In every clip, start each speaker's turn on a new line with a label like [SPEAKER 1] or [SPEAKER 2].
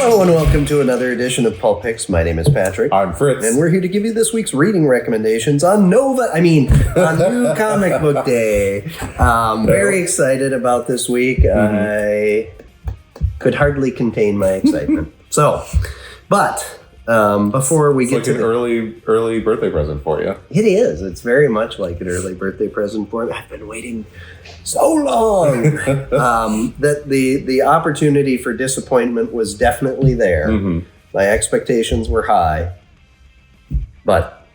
[SPEAKER 1] Hello and welcome to another edition of Pulp Picks. My name is Patrick.
[SPEAKER 2] I'm Fritz.
[SPEAKER 1] And we're here to give you this week's reading recommendations on New Comic Book Day. Very excited about this week. I could hardly contain my excitement. Before we get to
[SPEAKER 2] an early birthday present for you.
[SPEAKER 1] It is. It's very much like an early birthday present for me. I've been waiting so long that the opportunity for disappointment was definitely there. Mm-hmm. My expectations were high, but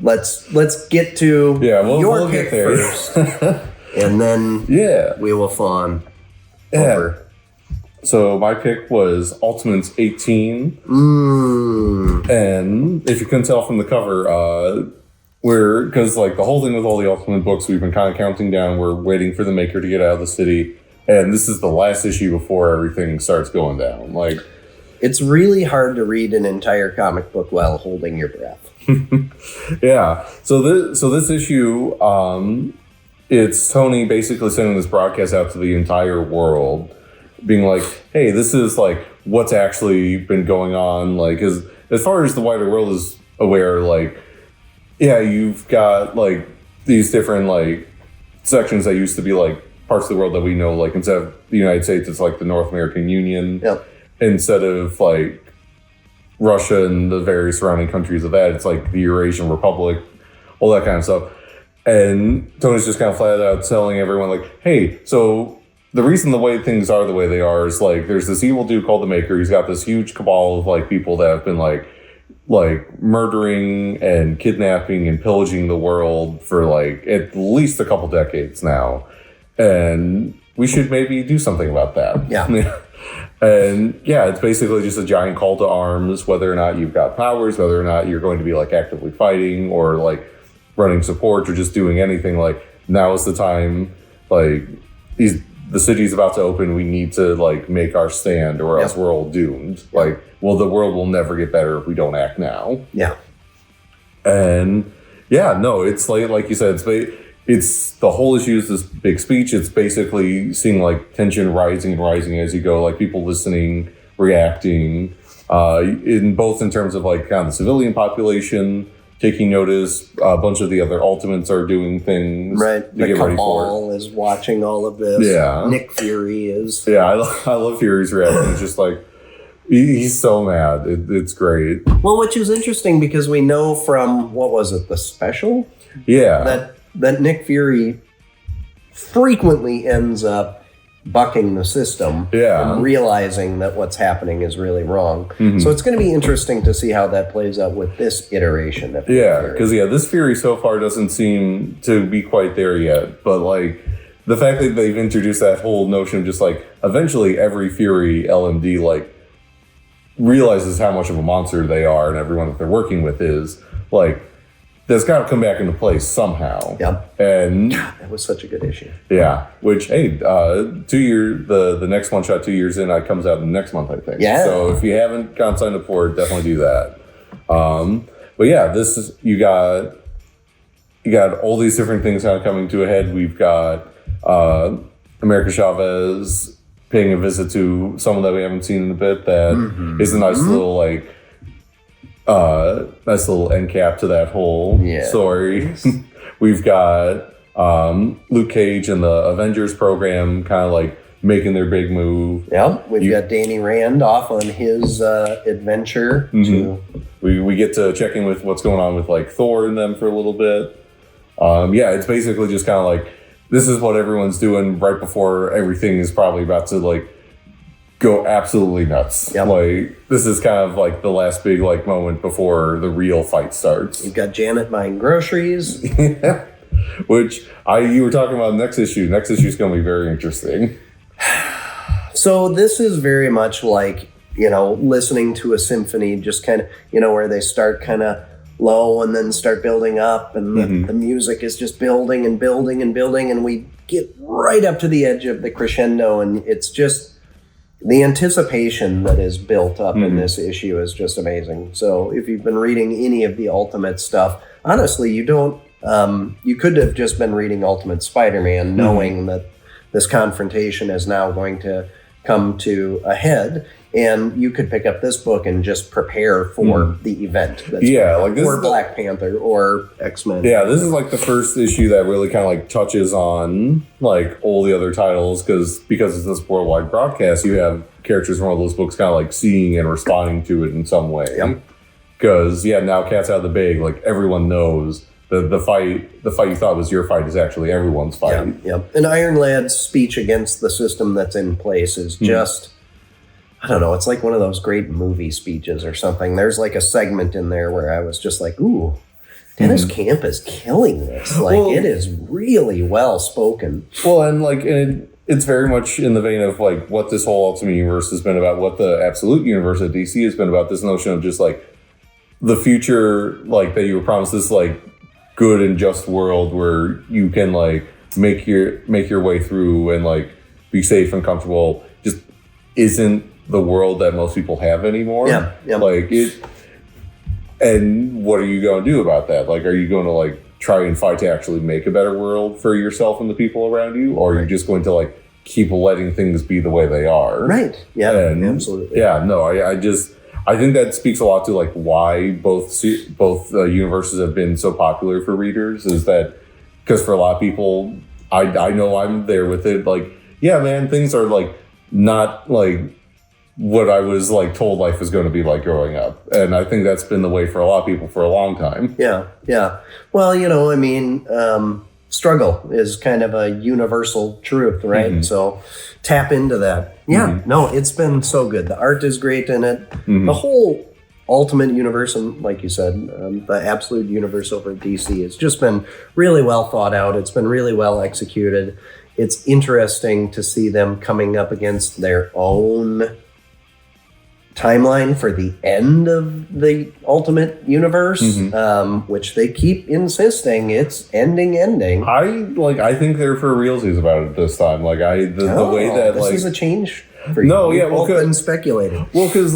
[SPEAKER 1] let's get to your pick first, and then we will fawn over.
[SPEAKER 2] So my pick was Ultimates 18, and if you couldn't tell from the cover, because like the whole thing with all the Ultimate books, we've been kind of counting down. We're waiting for the maker to get out of the city, and this is the last issue before everything starts going down. Like,
[SPEAKER 1] it's really hard to read an entire comic book while holding your breath.
[SPEAKER 2] Yeah. So this issue, it's Tony basically sending this broadcast out to the entire world, being like, hey, this is like what's actually been going on. Like, as far as the wider world is aware, like, yeah, you've got like these different like sections that used to be like parts of the world that we know, like instead of the United States, it's like the North American Union.
[SPEAKER 1] Yep.
[SPEAKER 2] Instead of like Russia and the various surrounding countries of that, it's like the Eurasian Republic, all that kind of stuff. And Tony's just kind of flat out telling everyone like, hey, so the reason the way things are the way they are is like there's this evil dude called the Maker. He's got this huge cabal of like people that have been like murdering and kidnapping and pillaging the world for like at least a couple decades now. And we should maybe do something about that.
[SPEAKER 1] Yeah.
[SPEAKER 2] And yeah, it's basically just a giant call to arms, whether or not you've got powers, whether or not you're going to be like actively fighting or like running support or just doing anything. Like, now is the time. Like, the city's about to open. We need to like make our stand, or else we're all doomed. Like, well, the world will never get better if we don't act now.
[SPEAKER 1] Yeah.
[SPEAKER 2] And yeah, no, it's like you said, it's the whole issue is this big speech. It's basically seeing like tension rising and rising as you go, like people listening, reacting, in terms of like kind of the civilian population taking notice. A bunch of the other Ultimates are doing things.
[SPEAKER 1] Right.
[SPEAKER 2] To get ready for it.
[SPEAKER 1] Cabal is watching all of this.
[SPEAKER 2] Yeah.
[SPEAKER 1] Nick Fury is.
[SPEAKER 2] Yeah, I love Fury's reaction. It's just like, he's so mad. It's great.
[SPEAKER 1] Well, which is interesting because we know from, what was it, the special?
[SPEAKER 2] Yeah.
[SPEAKER 1] That Nick Fury frequently ends up bucking the system and realizing that what's happening is really wrong. Mm-hmm. So it's going to be interesting to see how that plays out with this iteration of
[SPEAKER 2] Fury. Because this Fury so far doesn't seem to be quite there yet. But like the fact that they've introduced that whole notion of just like eventually every Fury LMD like realizes how much of a monster they are and everyone that they're working with is like, that's got to come back into place somehow.
[SPEAKER 1] Yep.
[SPEAKER 2] And
[SPEAKER 1] that was such a good issue.
[SPEAKER 2] Yeah. Which, hey, 2 years, the next one shot 2 years in, comes out next month, I think.
[SPEAKER 1] Yeah.
[SPEAKER 2] So if you haven't gotten signed up for it, definitely do that. But yeah, this is, you got all these different things kind of coming to a head. We've got America Chavez paying a visit to someone that we haven't seen in a bit. That is a nice little like. Nice little end cap to that whole story. We've got Luke Cage and the Avengers program kind of like making their big move.
[SPEAKER 1] Yep, we've got Danny Rand off on his adventure.
[SPEAKER 2] We get to check in with what's going on with like Thor and them for a little bit. It's basically just kind of like, this is what everyone's doing right before everything is probably about to like go absolutely nuts.
[SPEAKER 1] Yep.
[SPEAKER 2] Like, this is kind of like the last big like moment before the real fight starts.
[SPEAKER 1] You've got Janet buying groceries.
[SPEAKER 2] Which you were talking about next issue. Next issue is going to be very interesting.
[SPEAKER 1] So this is very much like, listening to a symphony, just kind of, where they start kind of low and then start building up, and the music is just building and building and building, and we get right up to the edge of the crescendo, and it's just the anticipation that is built up in this issue is just amazing. So if you've been reading any of the Ultimate stuff, honestly, you could have just been reading Ultimate Spider-Man knowing that this confrontation is now going to come to a head. and you could pick up this book and just prepare for the event.
[SPEAKER 2] Like this
[SPEAKER 1] or Black Panther or X-Men.
[SPEAKER 2] Yeah, this is like the first issue that really kind of like touches on like all the other titles because it's this worldwide broadcast. You have characters from all those books kind of like seeing and responding to it in some way. Because now cat's out of the bag. Like everyone knows the fight you thought was your fight is actually everyone's fight.
[SPEAKER 1] And Iron Lad's speech against the system that's in place is just. I don't know, it's like one of those great movie speeches or something. There's like a segment in there where I was just like, ooh, Dennis Camp is killing this. Like, it is really well spoken.
[SPEAKER 2] Well, and like, it's very much in the vein of like what this whole Ultimate Universe has been about, what the Absolute Universe at DC has been about, this notion of just like the future, like that you were promised this like good and just world where you can like make your way through and like be safe and comfortable just isn't the world that most people have anymore. Like it, and what are you going to do about that? Like, are you going to like try and fight to actually make a better world for yourself and the people around you, or are you just going to like keep letting things be the way they are?
[SPEAKER 1] Right. Yeah.
[SPEAKER 2] And,
[SPEAKER 1] absolutely.
[SPEAKER 2] Yeah. No. I think that speaks a lot to like why both universes have been so popular for readers. Is that because for a lot of people, I know I'm there with it. Like, yeah, man, things are like not like what I was like told life was going to be like growing up. And I think that's been the way for a lot of people for a long time.
[SPEAKER 1] Yeah. Well, I mean, struggle is kind of a universal truth, right? So tap into that. Yeah, no, it's been so good. The art is great in it. The whole Ultimate Universe, and like you said, the Absolute Universe over at DC has just been really well thought out. It's been really well executed. It's interesting to see them coming up against their own timeline for the end of the Ultimate Universe, which they keep insisting it's ending.
[SPEAKER 2] I think they're for realsies about it this time. Like the way that
[SPEAKER 1] this
[SPEAKER 2] like
[SPEAKER 1] is a change for you.
[SPEAKER 2] No, yeah,
[SPEAKER 1] well, been speculating.
[SPEAKER 2] Well, because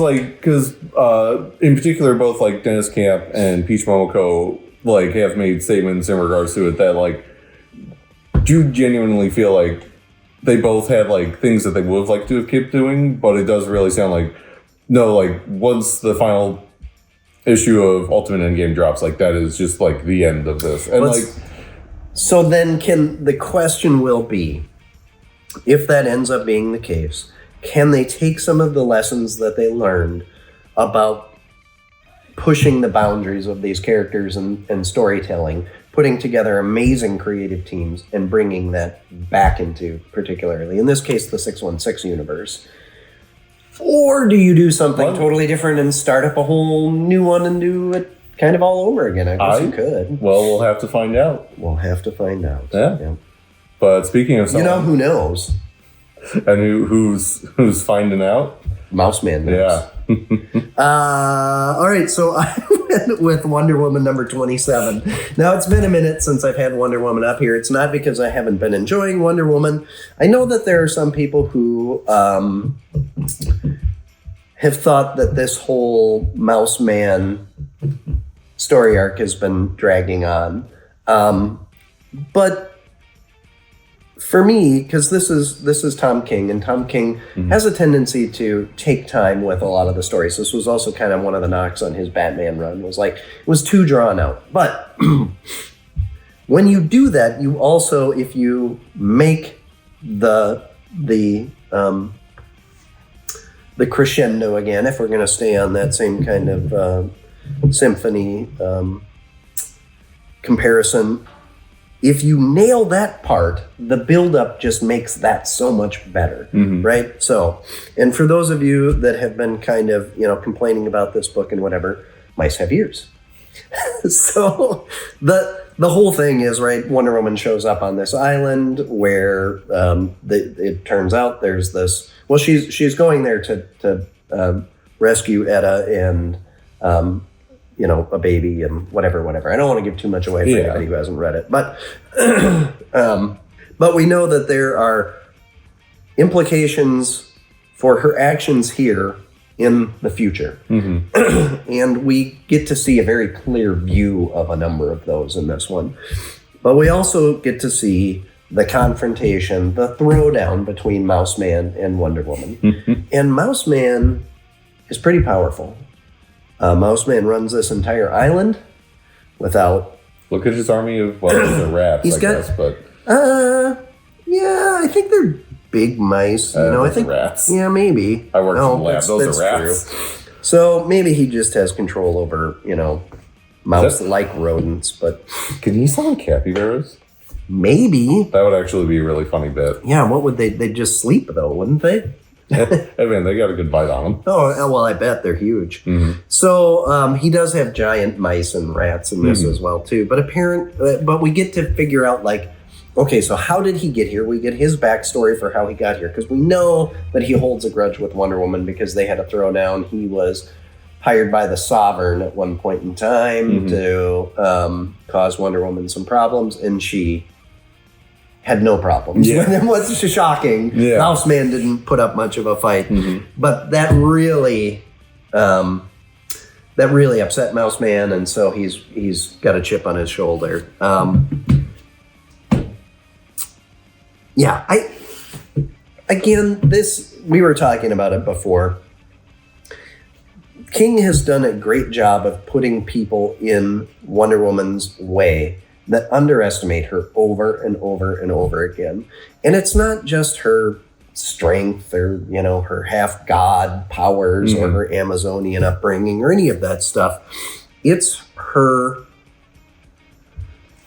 [SPEAKER 2] in particular, both like Dennis Camp and Peach Momoko like have made statements in regards to it that like do genuinely feel like they both have like things that they would have liked to have kept doing, but it does really sound like. No, like once the final issue of Ultimate Endgame drops, like that is just like the end of this. And
[SPEAKER 1] so then the question will be, if that ends up being the case, can they take some of the lessons that they learned about pushing the boundaries of these characters and storytelling, putting together amazing creative teams and bringing that back into, particularly, in this case, the 616 universe? Or do you do something totally different and start up a whole new one and do it kind of all over again? I guess you could.
[SPEAKER 2] Well, we'll have to find out.
[SPEAKER 1] Yeah.
[SPEAKER 2] But speaking of something...
[SPEAKER 1] who knows?
[SPEAKER 2] And who's finding out?
[SPEAKER 1] Mouseman knows.
[SPEAKER 2] Yeah.
[SPEAKER 1] All right, so I went with Wonder Woman number 27. Now, it's been a minute since I've had Wonder Woman up here. It's not because I haven't been enjoying Wonder Woman. I know that there are some people who have thought that this whole Mouse Man story arc has been dragging on. But for me, because this is Tom King, and Tom King has a tendency to take time with a lot of the stories. This was also kind of one of the knocks on his Batman run, it was too drawn out. But when you do that, you also, if you make the crescendo again, if we're going to stay on that same kind of symphony comparison, if you nail that part, the buildup just makes that so much better, right? So, and for those of you that have been kind of, complaining about this book and whatever, mice have ears. So the whole thing is, right, Wonder Woman shows up on this island where it turns out there's this, well, she's going there to rescue Etta and a baby and whatever. I don't want to give too much away for anybody who hasn't read it, but we know that there are implications for her actions here in the future. And we get to see a very clear view of a number of those in this one. But we also get to see the confrontation, the throwdown between Mouse Man and Wonder Woman. And Mouse Man is pretty powerful. Mouse Man runs this entire island without...
[SPEAKER 2] Look at his army of, well, these are rats, I guess, but...
[SPEAKER 1] Yeah, I think they're big mice. I think
[SPEAKER 2] rats.
[SPEAKER 1] Yeah, maybe.
[SPEAKER 2] I work in the lab. Those are rats.
[SPEAKER 1] True. So maybe he just has control over, mouse-like rodents. But
[SPEAKER 2] can he summon capybaras?
[SPEAKER 1] Maybe.
[SPEAKER 2] That would actually be a really funny bit.
[SPEAKER 1] Yeah, what would they? They'd just sleep though, wouldn't they?
[SPEAKER 2] I mean, they got a good bite on them.
[SPEAKER 1] Oh, well, I bet they're huge.
[SPEAKER 2] Mm-hmm.
[SPEAKER 1] So he does have giant mice and rats in this as well too. But we get to figure out okay, so how did he get here? We get his backstory for how he got here because we know that he holds a grudge with Wonder Woman because they had a throwdown. He was hired by the Sovereign at one point in time to cause Wonder Woman some problems, and she had no problems with him. What's shocking, Mouse Man didn't put up much of a fight, but that really upset Mouse Man, and so he's got a chip on his shoulder. We were talking about it before. King has done a great job of putting people in Wonder Woman's way that underestimate her over and over and over again. And it's not just her strength or, her half-god powers or her Amazonian upbringing or any of that stuff. It's her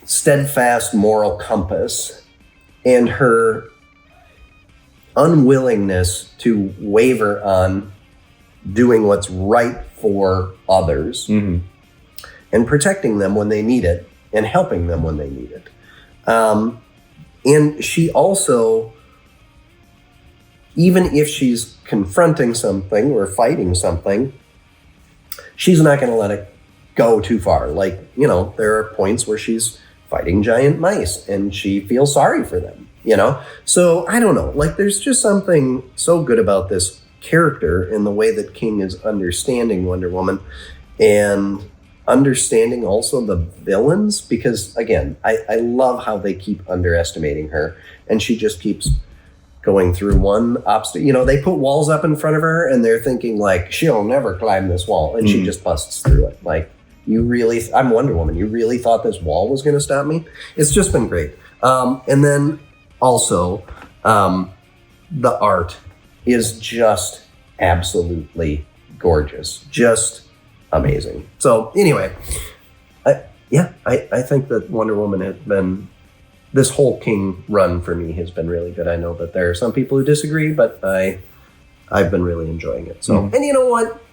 [SPEAKER 1] steadfast moral compass and her unwillingness to waver on doing what's right for others and protecting them when they need it and helping them when they need it. And she also, even if she's confronting something or fighting something, she's not going to let it go too far. There are points where she's fighting giant mice and she feels sorry for them, So I don't know, there's just something so good about this character in the way that King is understanding Wonder Woman and understanding also the villains, because again, I love how they keep underestimating her and she just keeps going through one obstacle. They put walls up in front of her and they're thinking she'll never climb this wall, and she just busts through it. I'm Wonder Woman. You really thought this wall was going to stop me? It's just been great. And then also the art is just absolutely gorgeous. Just amazing. So anyway, I think that Wonder Woman has been, this whole King run for me has been really good. I know that there are some people who disagree, but I've been really enjoying it. So, and you know what?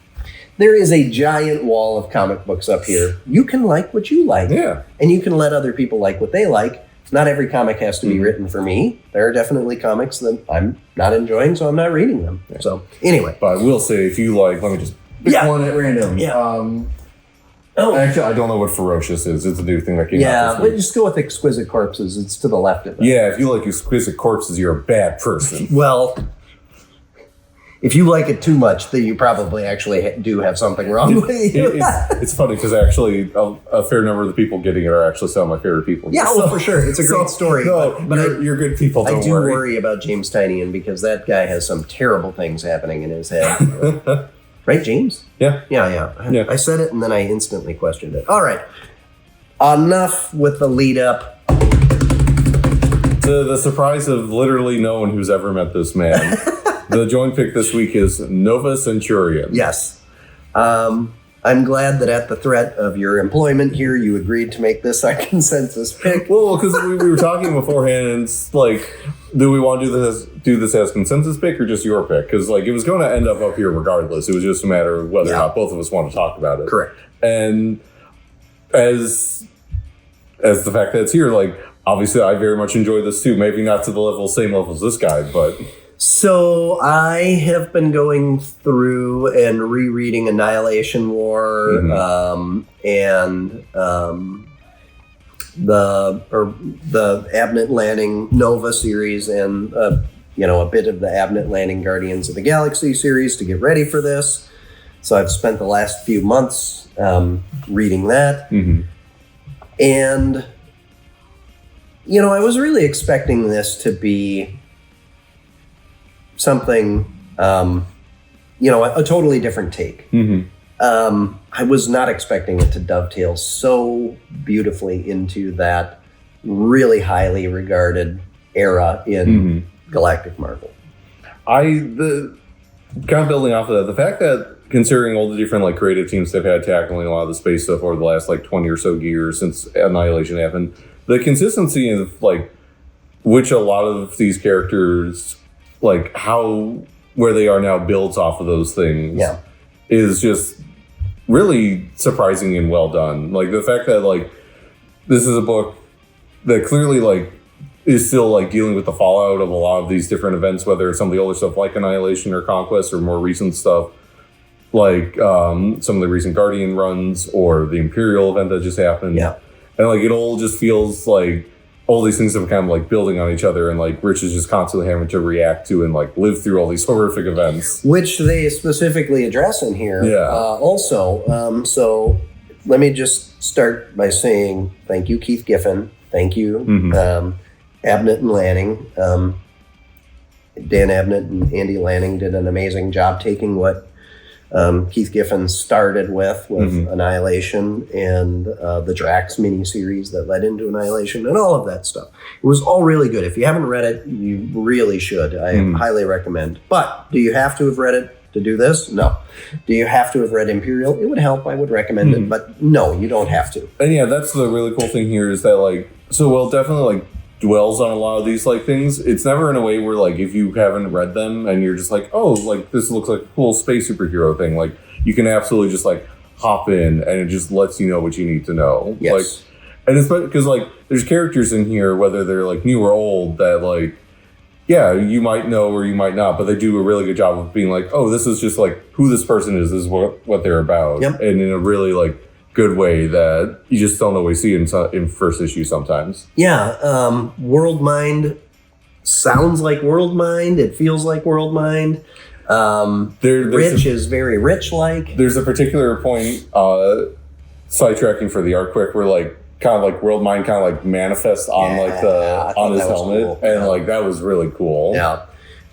[SPEAKER 1] There is a giant wall of comic books up here. You can like what you like. Yeah. And you can let other people like what they like. Not every comic has to be written for me. There are definitely comics that I'm not enjoying, so I'm not reading them. Yeah. So anyway.
[SPEAKER 2] But I will say, if you let me just pick one at random.
[SPEAKER 1] Yeah.
[SPEAKER 2] Actually, I don't know what Ferocious is. It's a new thing that came out this week.
[SPEAKER 1] But just go with Exquisite Corpses. It's to the left of it.
[SPEAKER 2] Yeah, if you like Exquisite Corpses, you're a bad person.
[SPEAKER 1] Well, if you like it too much, then you probably actually do have something wrong with you.
[SPEAKER 2] It's funny because actually a fair number of the people getting it are actually some of my favorite people.
[SPEAKER 1] Yeah, well, for sure. It's a great story.
[SPEAKER 2] No, but you're good people.
[SPEAKER 1] I do worry about James Tynion because that guy has some terrible things happening in his head. Right, James?
[SPEAKER 2] Yeah.
[SPEAKER 1] Yeah. I said it and then I instantly questioned it. All right. Enough with the lead up.
[SPEAKER 2] To the surprise of literally no one who's ever met this man. The joint pick this week is Nova Centurion.
[SPEAKER 1] Yes. I'm glad that at the threat of your employment here, you agreed to make this our consensus pick.
[SPEAKER 2] Well, because we were talking beforehand, and it's do we want to do this as consensus pick or just your pick? Because it was going to end up here regardless. It was just a matter of whether or not both of us want to talk about it.
[SPEAKER 1] Correct.
[SPEAKER 2] And as the fact that it's here, obviously I very much enjoy this too. Maybe not to the same level as this guy, but...
[SPEAKER 1] So I have been going through and rereading Annihilation War and the Abnett Landing Nova series and a bit of the Abnett Landing Guardians of the Galaxy series to get ready for this. So I've spent the last few months reading that, and I was really expecting this to be something, a totally different take. I was not expecting it to dovetail so beautifully into that really highly regarded era in Galactic Marvel.
[SPEAKER 2] Kind of building off of that, the fact that considering all the different like creative teams they've had tackling a lot of the space stuff over the last like 20 or so years since Annihilation happened, the consistency of like which a lot of these characters, like how where they are now builds off of those things is just really surprising and well done. Like the fact that like this is a book that clearly like is still like dealing with the fallout of a lot of these different events, whether it's some of the older stuff like Annihilation or Conquest or more recent stuff like some of the recent Guardian runs or the Imperial event that just happened.
[SPEAKER 1] Yeah.
[SPEAKER 2] And like it all just feels like all these things have kind of like building on each other, and like Rich is just constantly having to react to and like live through all these horrific events.
[SPEAKER 1] Which they specifically address in here. Also. So let me just start by saying thank you, Keith Giffen. Thank you, Abnett and Lanning. Dan Abnett and Andy Lanning did an amazing job taking what Keith Giffen started with Annihilation and the Drax miniseries that led into Annihilation and all of that stuff. It was all really good. If you haven't read it, you really should. I highly recommend. But do you have to have read it to do this? No. Do you have to have read Imperial? It would help. I would recommend it. But no, you don't have to.
[SPEAKER 2] And yeah, that's the really cool thing here is that like, so well, definitely like dwells on a lot of these like things. It's never in a way where like if you haven't read them and you're just like, oh, like this looks like a cool space superhero thing, like you can absolutely just like hop in and it just lets you know what you need to know.
[SPEAKER 1] Yes.
[SPEAKER 2] Like, and it's because like there's characters in here, whether they're like new or old, that like you might know or you might not, but they do a really good job of being like, oh, this is just like who this person is. This is what they're about. And in a really like good way that you just don't always see in first issue sometimes.
[SPEAKER 1] World Mind sounds like World Mind. It feels like World Mind. Rich is very Rich-like.
[SPEAKER 2] There's a particular point, sidetracking for the art quick, where like kind of like World Mind kind of like manifests on like on his helmet, cool. And like that was really cool.
[SPEAKER 1] Yeah,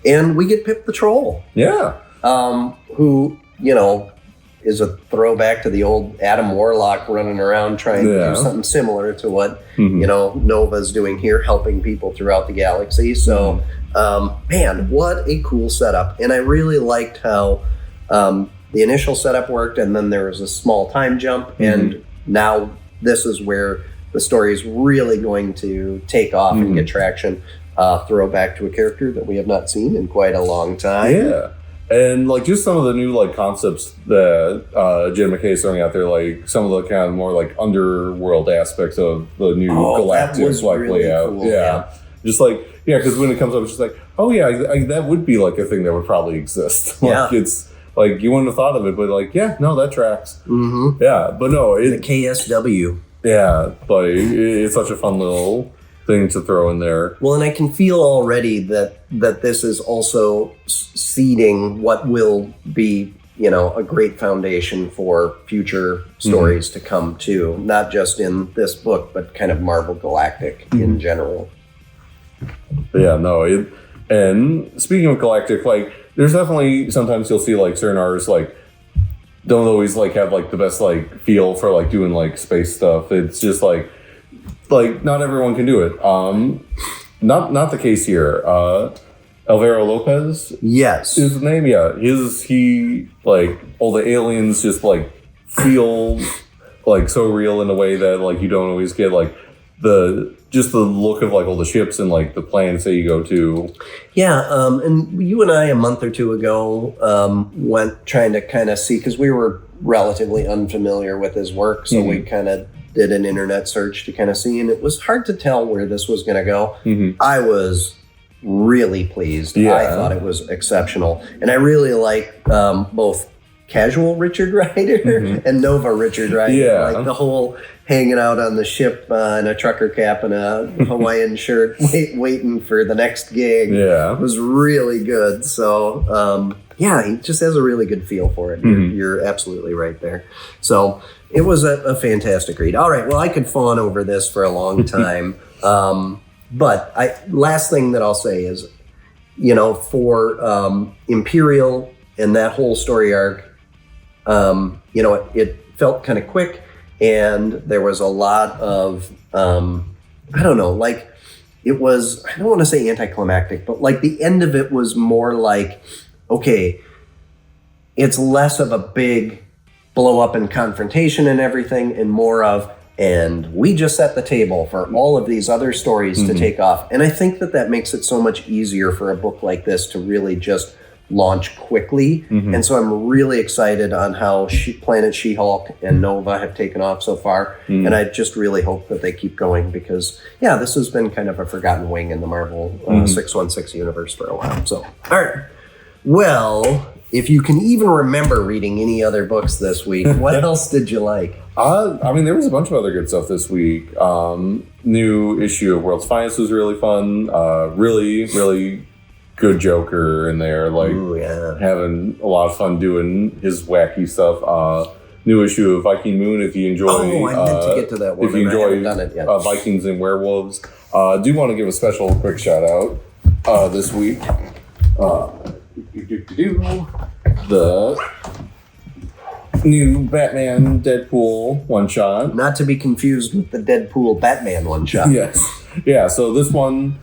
[SPEAKER 1] and we get Pip the Troll.
[SPEAKER 2] Yeah,
[SPEAKER 1] who is a throwback to the old Adam Warlock running around trying to do something similar to what Nova's doing here, helping people throughout the galaxy. So, man, what a cool setup! And I really liked how the initial setup worked, and then there was a small time jump, and now this is where the story is really going to take off and get traction. Throwback to a character that we have not seen in quite a long time.
[SPEAKER 2] Yeah. And like just some of the new like concepts that Jim McKay is throwing out there, like some of the kind of more like underworld aspects of the new Galactic like really layout. Cool. Yeah. Just like because when it comes up, it's just like, oh yeah, that would be like a thing that would probably exist. Like it's like you wouldn't have thought of it, but like no, that tracks. Yeah, but no,
[SPEAKER 1] the KSW.
[SPEAKER 2] Yeah, but it's such a fun little thing to throw in there.
[SPEAKER 1] Well, and I can feel already that this is also seeding what will be, a great foundation for future stories to come too, not just in this book, but kind of Marvel Galactic in general.
[SPEAKER 2] Yeah, no, and speaking of Galactic, like there's definitely sometimes you'll see like certain artists like don't always like have like the best like feel for like doing like space stuff. It's just like not everyone can do it. Not the case here. Alvaro Lopez.
[SPEAKER 1] Yes,
[SPEAKER 2] is the name. Yeah, he like all the aliens just like feel like so real in a way that like you don't always get like the look of like all the ships and like the planets that you go to. Yeah,
[SPEAKER 1] and you and I a month or two ago went trying to kind of see, because we were relatively unfamiliar with his work, so we kind of did an internet search to kind of see, and it was hard to tell where this was going to go. I was really pleased. I thought it was exceptional, and I really like both casual Richard Rider and Nova Richard Rider. Like the whole hanging out on the ship in a trucker cap and a Hawaiian shirt, waiting for the next gig. Was really good. So he just has a really good feel for it. You're absolutely right there. So it was a fantastic read. All right, well, I could fawn over this for a long time. But last thing that I'll say is, for Imperial and that whole story arc, it felt kind of quick, and there was a lot of, it was, I don't want to say anticlimactic, but like the end of it was more like, okay, it's less of a big blow up and confrontation and everything, and more of, and we just set the table for all of these other stories to take off. And I think that makes it so much easier for a book like this to really just launch quickly. And so I'm really excited on how Planet She-Hulk and Nova have taken off so far. And I just really hope that they keep going, because this has been kind of a forgotten wing in the Marvel 616 universe for a while. So, all right. Well, if you can even remember reading any other books this week, what else did you like?
[SPEAKER 2] There was a bunch of other good stuff this week. New issue of World's Finest was really fun. Really, really good Joker in there, having a lot of fun doing his wacky stuff. New issue of Viking Moon, if you enjoy.
[SPEAKER 1] Oh, I meant to get to that one.
[SPEAKER 2] If you enjoy Vikings and werewolves, do want to give a special quick shout out this week. The new Batman Deadpool one shot,
[SPEAKER 1] not to be confused with the Deadpool Batman one shot.
[SPEAKER 2] Yes, yeah. So this one,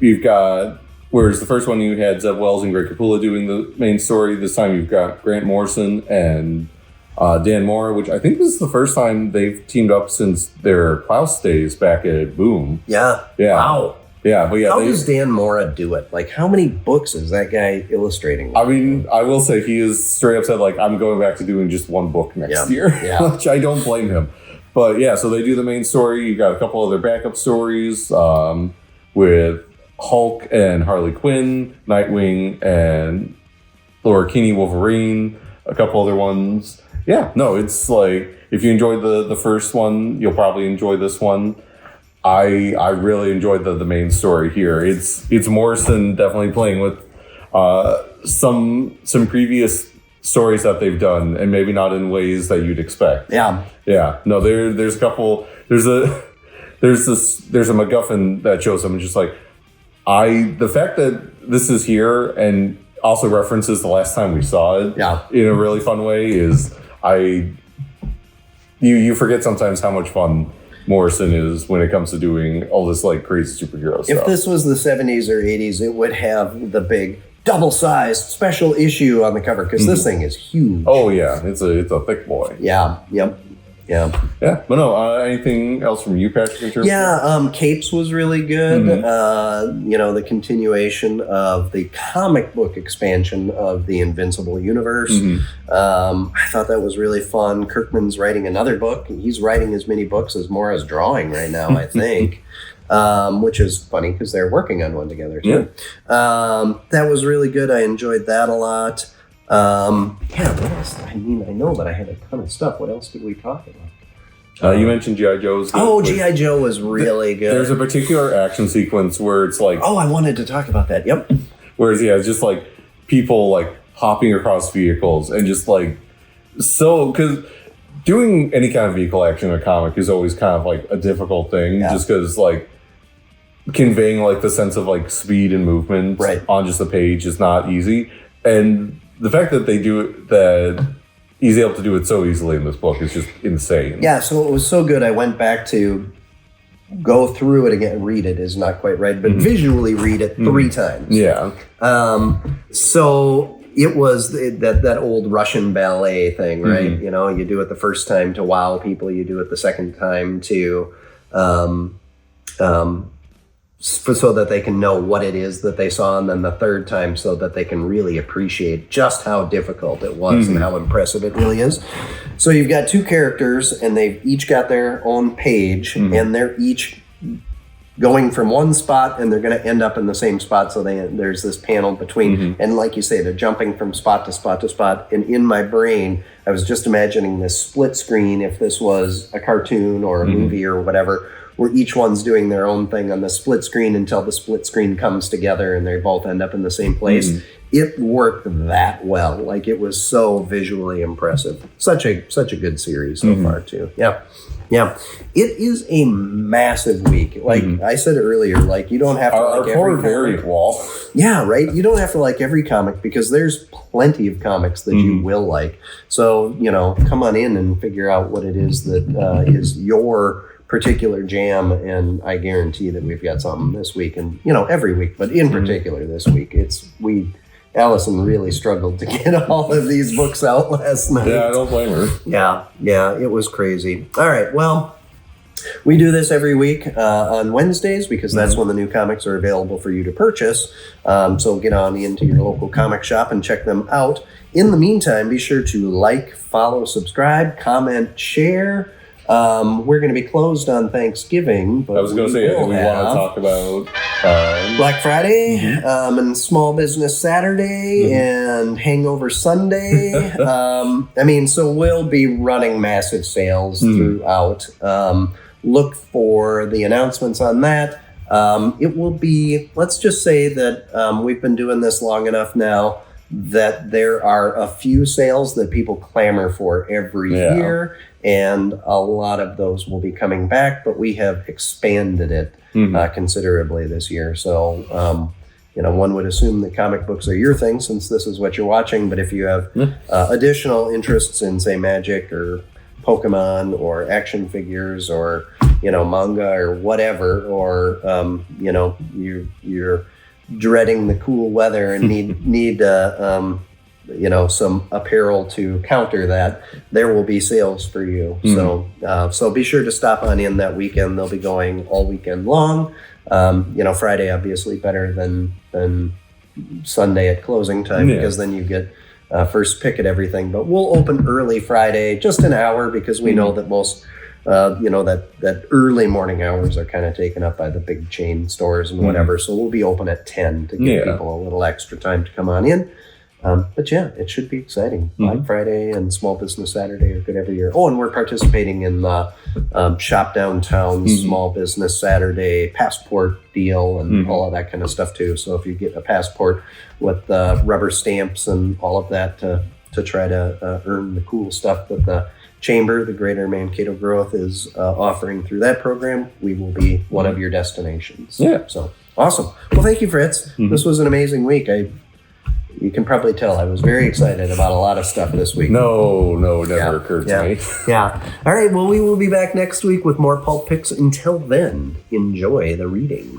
[SPEAKER 2] you've got. Whereas the first one you had Zeb Wells and Greg Capullo doing the main story, this time you've got Grant Morrison and Dan Mora, which I think this is the first time they've teamed up since their Klaus days back at Boom.
[SPEAKER 1] Yeah.
[SPEAKER 2] Wow. Yeah, but yeah.
[SPEAKER 1] How does Dan Mora do it? Like, how many books is that guy illustrating?
[SPEAKER 2] I will say he is straight up said, I'm going back to doing just one book next year, which I don't blame him. But yeah, so they do the main story. You got a couple other backup stories with Hulk and Harley Quinn, Nightwing and Laura Kinney Wolverine, a couple other ones. Yeah, no, it's like, if you enjoyed the first one, you'll probably enjoy this one. I really enjoyed the main story here. It's Morrison definitely playing with some previous stories that they've done, and maybe not in ways that you'd expect.
[SPEAKER 1] Yeah.
[SPEAKER 2] No, there's a couple. There's a MacGuffin that shows them, just like, the fact that this is here and also references the last time we saw it in a really fun way is, you forget sometimes how much fun Morrison is when it comes to doing all this crazy superhero stuff.
[SPEAKER 1] If this was the 70s or 80s, it would have the big double-sized special issue on the cover, because this thing is huge.
[SPEAKER 2] Oh yeah, it's a thick boy.
[SPEAKER 1] Yeah.
[SPEAKER 2] But no, anything else from you, Patrick?
[SPEAKER 1] Capes was really good. The continuation of the comic book expansion of the Invincible universe. I thought that was really fun. Kirkman's writing another book. He's writing as many books as Mora's drawing right now, I think. Which is funny because they're working on one together too. That was really good. I enjoyed that a lot. What else? I know that I had a ton of stuff. What else did we talk about?
[SPEAKER 2] You mentioned G.I. Joe's.
[SPEAKER 1] G.I. Joe was really good.
[SPEAKER 2] There's a particular action sequence where it's like...
[SPEAKER 1] Oh, I wanted to talk about that. Yep.
[SPEAKER 2] Whereas, it's just people hopping across vehicles and just because doing any kind of vehicle action in a comic is always kind of a difficult thing, just because conveying the sense of speed and movement on just the page is not easy. And the fact that they do it, that he's able to do it so easily in this book is just insane. Yeah,
[SPEAKER 1] so it was so good. I went back to go through it again. Read it is not quite right, but visually read it 3 times.
[SPEAKER 2] Yeah.
[SPEAKER 1] So it was that old Russian ballet thing, right? You do it the first time to wow people. You do it the second time to... so that they can know what it is that they saw, and then the third time so that they can really appreciate just how difficult it was and how impressive it really is. So you've got 2 characters, and they've each got their own page, and they're each going from one spot, and they're going to end up in the same spot, so there's this panel between, and like you say, they're jumping from spot to spot to spot, and in my brain, I was just imagining this split screen, if this was a cartoon or a movie or whatever, where each one's doing their own thing on the split screen until the split screen comes together and they both end up in the same place. Mm-hmm. It worked that well. Like, it was so visually impressive. Such a good series so far too. Yeah. It is a massive week. Like I said earlier, like, you don't have to like every
[SPEAKER 2] varied wall.
[SPEAKER 1] Yeah, right. You don't have to like every comic because there's plenty of comics that you will like. So, come on in and figure out what it is that is your particular jam, and I guarantee that we've got something this week, and every week, but in particular this week. Allison really struggled to get all of these books out last night.
[SPEAKER 2] Yeah, I don't blame her.
[SPEAKER 1] Yeah, it was crazy. All right, well, we do this every week on Wednesdays because that's when the new comics are available for you to purchase. So get on into your local comic shop and check them out. In the meantime, be sure to like, follow, subscribe, comment, share. We're going to be closed on Thanksgiving, but
[SPEAKER 2] I was going to say, we want to talk about
[SPEAKER 1] Black Friday and Small Business Saturday and Hangover Sunday. So we'll be running massive sales throughout. Look for the announcements on that. It will be, let's just say that we've been doing this long enough now that there are a few sales that people clamor for every year, and a lot of those will be coming back, but we have expanded it considerably this year. So, one would assume that comic books are your thing since this is what you're watching, but if you have additional interests in, say, Magic or Pokemon or action figures or, manga or whatever, or, you're dreading the cool weather and need some apparel to counter that, there will be sales for you. So be sure to stop on in that weekend. They'll be going all weekend long. Friday obviously better than Sunday at closing time because then you get first pick at everything. But we'll open early Friday, just an hour, because we know that most that early morning hours are kind of taken up by the big chain stores and whatever. So we'll be open at 10 to give people a little extra time to come on in. But yeah, it should be exciting. Black Friday and Small Business Saturday are good every year. Oh, and we're participating in the Shop Downtown Small Business Saturday passport deal and all of that kind of stuff too. So if you get a passport with rubber stamps and all of that to try to earn the cool stuff that the Chamber, the Greater Mankato Growth, is offering through that program, we will be one of your destinations. Yeah. So awesome. Well, thank you, Fritz. This was an amazing week. You can probably tell I was very excited about a lot of stuff this week.
[SPEAKER 2] No, it never occurred to me.
[SPEAKER 1] Yeah. All right. Well, we will be back next week with more Pulp Picks. Until then, enjoy the reading.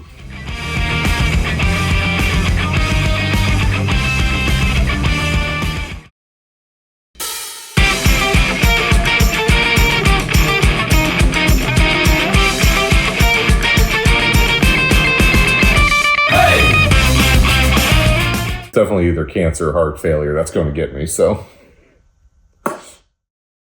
[SPEAKER 2] Definitely either cancer or heart failure. That's going to get me, so...